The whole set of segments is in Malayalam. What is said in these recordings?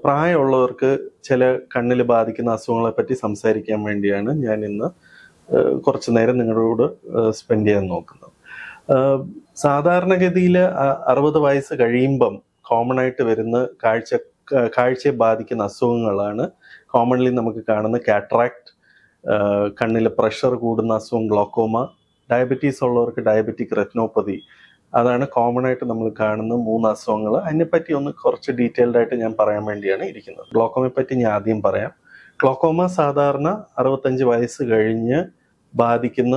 പ്രായമുള്ളവർക്ക് ചില കണ്ണിൽ ബാധിക്കുന്ന അസുഖങ്ങളെ പറ്റി സംസാരിക്കാൻ വേണ്ടിയാണ് ഞാൻ ഇന്ന് കുറച്ചു നേരം നിങ്ങളോട് സ്പെൻഡ് ചെയ്യാൻ നോക്കുന്നത്. സാധാരണഗതിയിൽ 60 വയസ്സ് കഴിയുമ്പം കോമൺ ആയിട്ട് വരുന്ന കാഴ്ചയെ ബാധിക്കുന്ന അസുഖങ്ങളാണ് കോമൺലി നമുക്ക് കാണുന്ന കാറ്ററാക്ട്, കണ്ണിലെ പ്രഷർ കൂടുന്ന അസുഖം ഗ്ലോക്കോമ, ഡയബറ്റീസ് ഉള്ളവർക്ക് ഡയബറ്റിക് റെറ്റിനോപ്പതി. അതാണ് കോമൺ ആയിട്ട് നമ്മൾ കാണുന്ന 3 അസുഖങ്ങൾ. അതിനെപ്പറ്റി ഒന്ന് കുറച്ച് ഡീറ്റെയിൽഡ് ആയിട്ട് ഞാൻ പറയാൻ വേണ്ടിയാണ് ഇരിക്കുന്നത്. ഗ്ലോക്കോമയെ പറ്റി ഞാൻ ആദ്യം പറയാം. ഗ്ലോക്കോമ സാധാരണ 65 വയസ്സ് കഴിഞ്ഞ് ബാധിക്കുന്ന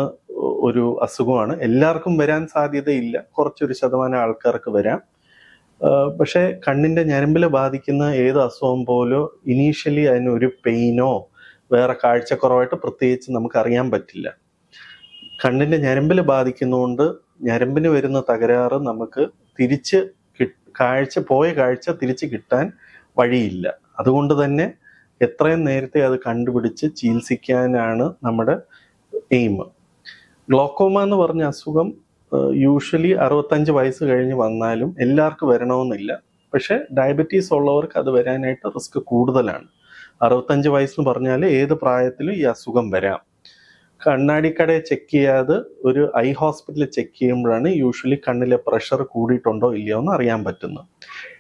ഒരു അസുഖമാണ്. എല്ലാവർക്കും വരാൻ സാധ്യതയില്ല, കുറച്ചൊരു ശതമാനം ആൾക്കാർക്ക് വരാം. പക്ഷേ കണ്ണിന്റെ ഞരമ്പിൽ ബാധിക്കുന്ന ഏത് അസുഖം പോലും ഇനീഷ്യലി അതിനൊരു പെയിനോ വേറെ കാഴ്ചക്കുറവായിട്ട് പ്രത്യേകിച്ച് നമുക്ക് അറിയാൻ പറ്റില്ല. കണ്ണിന്റെ ഞരമ്പിൽ ബാധിക്കുന്നതുകൊണ്ട് ഞരമ്പിന് വരുന്ന തകരാറ് നമുക്ക് കാഴ്ച തിരിച്ച് കിട്ടാൻ വഴിയില്ല. അതുകൊണ്ട് തന്നെ എത്രയും നേരത്തെ അത് കണ്ടുപിടിച്ച് ചികിത്സിക്കാനാണ് നമ്മുടെ എയിം. ഗ്ലോക്കോമ എന്ന് പറഞ്ഞ അസുഖം യൂഷ്വലി 65 വയസ്സ് കഴിഞ്ഞ് വന്നാലും എല്ലാവർക്കും വരണമെന്നില്ല. പക്ഷെ ഡയബറ്റീസ് ഉള്ളവർക്ക് അത് വരാനായിട്ട് റിസ്ക് കൂടുതലാണ്. 65 വയസ്സെന്ന് പറഞ്ഞാൽ ഏത് പ്രായത്തിലും ഈ അസുഖം വരാം. കണ്ണാടിക്കടയെ ചെക്ക് ചെയ്യാതെ ഒരു ഐ ഹോസ്പിറ്റലിൽ ചെക്ക് ചെയ്യുമ്പോഴാണ് യൂഷ്വലി കണ്ണിലെ പ്രഷർ കൂടിയിട്ടുണ്ടോ ഇല്ലയോ എന്ന് അറിയാൻ പറ്റുന്നത്.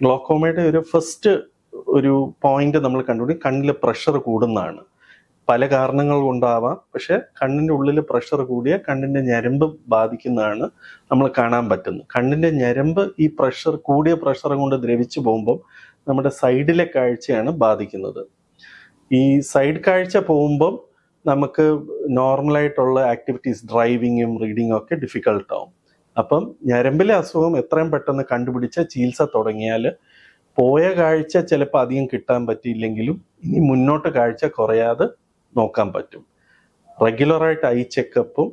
ഗ്ലോക്കോമയുടെ ഒരു ഫസ്റ്റ് ഒരു പോയിന്റ് നമ്മൾ കണ്ടുപിടിക്കും, കണ്ണിലെ പ്രഷർ കൂടുന്നതാണ്. പല കാരണങ്ങൾ കൊണ്ടാവാം, പക്ഷെ കണ്ണിന്റെ ഉള്ളിൽ പ്രഷർ കൂടിയ കണ്ണിന്റെ ഞരമ്പ് ബാധിക്കുന്നതാണ് നമ്മൾ കാണാൻ പറ്റുന്നത്. കണ്ണിന്റെ ഞരമ്പ് ഈ കൂടിയ പ്രഷർ കൊണ്ട് ദ്രവിച്ചു പോകുമ്പോൾ നമ്മുടെ സൈഡിലെ കാഴ്ചയാണ് ബാധിക്കുന്നത്. ഈ സൈഡ് കാഴ്ച പോകുമ്പം നമുക്ക് നോർമലായിട്ടുള്ള ആക്ടിവിറ്റീസ്, ഡ്രൈവിങ്ങും റീഡിങ്ങും ഒക്കെ ഡിഫിക്കൽട്ട് ആവും. അപ്പം ഞരമ്പിലെ അസുഖം എത്രയും പെട്ടെന്ന് കണ്ടുപിടിച്ച ചികിത്സ തുടങ്ങിയാൽ പോയ കാഴ്ച ചിലപ്പോൾ അധികം കിട്ടാൻ പറ്റിയില്ലെങ്കിലും ഇനി മുന്നോട്ട് കാഴ്ച കുറയാതെ നോക്കാൻ പറ്റും. റെഗുലറായിട്ട് ഐ ചെക്കപ്പും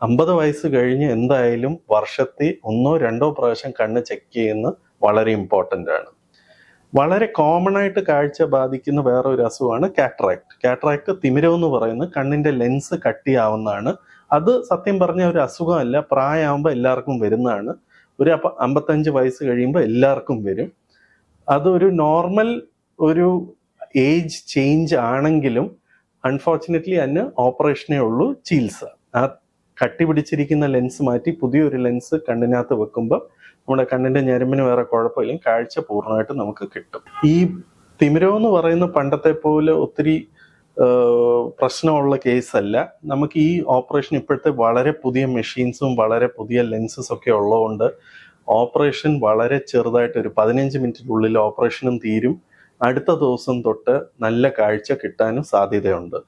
50 വയസ്സ് കഴിഞ്ഞ് എന്തായാലും വർഷത്തിൽ 1-2 പ്രാവശ്യം കണ്ണ് ചെക്ക് ചെയ്യുന്നത് വളരെ ഇമ്പോർട്ടൻ്റ് ആണ്. വളരെ കോമൺ ആയിട്ട് കാഴ്ച ബാധിക്കുന്ന വേറെ ഒരു അസുഖമാണ് കാറ്ററാക്ട്. തിമിരം എന്ന് പറയുന്നത് കണ്ണിന്റെ ലെൻസ് കട്ടിയാവുന്നതാണ്. അത് സത്യം പറഞ്ഞ ഒരു അസുഖമല്ല, പ്രായമാകുമ്പോൾ എല്ലാവർക്കും വരുന്നതാണ്. ഒരു 55 വയസ്സ് കഴിയുമ്പോൾ എല്ലാവർക്കും വരും. അതൊരു നോർമൽ ഒരു ഏജ് ചേഞ്ച് ആണെങ്കിലും അൺഫോർച്ചുനേറ്റ്ലി അതിന് ഓപ്പറേഷനേ ഉള്ളൂ ചികിത്സ. ആ കട്ടി പിടിച്ചിരിക്കുന്ന ലെൻസ് മാറ്റി പുതിയൊരു ലെൻസ് കണ്ണിനകത്ത് വെക്കുമ്പോൾ നമ്മുടെ കണ്ണിന്റെ ഞരമ്പിന് വേറെ കുഴപ്പമില്ലെങ്കിൽ കാഴ്ച പൂർണ്ണമായിട്ട് നമുക്ക് കിട്ടും. ഈ തിമിരം എന്ന് പറയുന്ന പണ്ടത്തെ പോലെ ഒത്തിരി പ്രശ്നമുള്ള കേസല്ല. നമുക്ക് ഈ ഓപ്പറേഷൻ ഇപ്പോഴത്തെ വളരെ പുതിയ മെഷീൻസും വളരെ പുതിയ ലെൻസസ് ഒക്കെ ഉള്ളതുകൊണ്ട് ഓപ്പറേഷൻ വളരെ ചെറുതായിട്ട് ഒരു 15 മിനിറ്റിനുള്ളിൽ ഓപ്പറേഷനും തീരും. അടുത്ത ദിവസം തൊട്ട് നല്ല കാഴ്ച കിട്ടാനും സാധ്യതയുണ്ട്.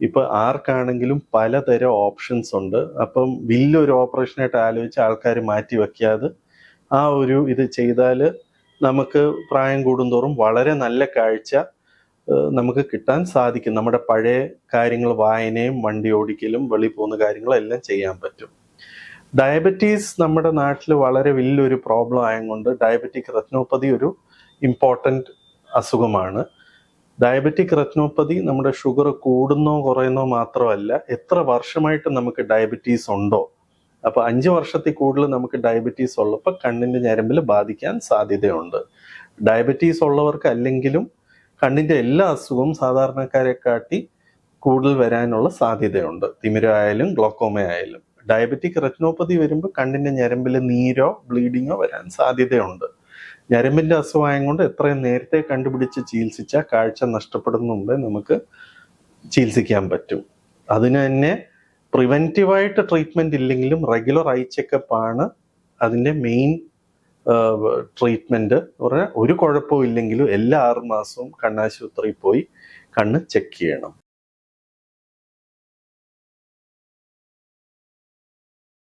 ഇപ്പൊ ആർക്കാണെങ്കിലും പലതരം ഓപ്ഷൻസ് ഉണ്ട്. അപ്പം വലിയൊരു ഓപ്പറേഷനായിട്ട് ആലോചിച്ച് ആൾക്കാർ മാറ്റി വെക്കാതെ ആ ഒരു ഇത് ചെയ്താൽ നമുക്ക് പ്രായം കൂടുന്തോറും വളരെ നല്ല കാഴ്ച നമുക്ക് കിട്ടാൻ സാധിക്കും. നമ്മുടെ പഴയ കാര്യങ്ങൾ, വായനയും വണ്ടി ഓടിക്കലും വെളി പോകുന്ന കാര്യങ്ങളും എല്ലാം ചെയ്യാൻ പറ്റും. ഡയബറ്റീസ് നമ്മുടെ നാട്ടിൽ വളരെ വലിയൊരു പ്രോബ്ലം ആയതുകൊണ്ട് ഡയബറ്റിക് റെറ്റിനോപ്പതി ഒരു ഇമ്പോർട്ടൻ്റ് അസുഖമാണ്. ഡയബറ്റിക് റെറ്റിനോപ്പതി നമ്മുടെ ഷുഗർ കൂടുന്നോ കുറയുന്നോ മാത്രമല്ല, എത്ര വർഷമായിട്ട് നമുക്ക് ഡയബറ്റീസ് ഉണ്ടോ. അപ്പൊ 5 വർഷത്തിൽ കൂടുതൽ നമുക്ക് ഡയബറ്റീസ് ഉള്ളപ്പോൾ കണ്ണിന്റെ ഞരമ്പിൽ ബാധിക്കാൻ സാധ്യതയുണ്ട്. ഡയബറ്റീസ് ഉള്ളവർക്ക് അല്ലെങ്കിലും കണ്ണിന്റെ എല്ലാ അസുഖവും സാധാരണക്കാരെ കാട്ടി കൂടുതൽ വരാനുള്ള സാധ്യതയുണ്ട്. തിമിരമായാലും ഗ്ലോക്കോമ ആയാലും. ഡയബറ്റിക് റെറ്റിനോപ്പതി വരുമ്പോൾ കണ്ണിന്റെ ഞരമ്പിൽ നീരോ ബ്ലീഡിങ്ങോ വരാൻ സാധ്യതയുണ്ട്. ഞരമ്പിന്റെ അസുഖമായത് കൊണ്ട് എത്രയും നേരത്തെ കണ്ടുപിടിച്ച് ചികിത്സിച്ചാൽ കാഴ്ച നഷ്ടപ്പെടുന്ന മുമ്പേ നമുക്ക് ചികിത്സിക്കാൻ പറ്റും. അതിന് തന്നെ പ്രിവെന്റീവായിട്ട് ട്രീറ്റ്മെന്റ് ഇല്ലെങ്കിലും റെഗുലർ ഐ ചെക്കപ്പ് ആണ് അതിന്റെ മെയിൻ ട്രീറ്റ്മെന്റ്. ഒരു കുഴപ്പവും ഇല്ലെങ്കിലും എല്ലാ 6 മാസവും കണ്ണാശുപത്രിയിൽ പോയി കണ്ണ് ചെക്ക് ചെയ്യണം.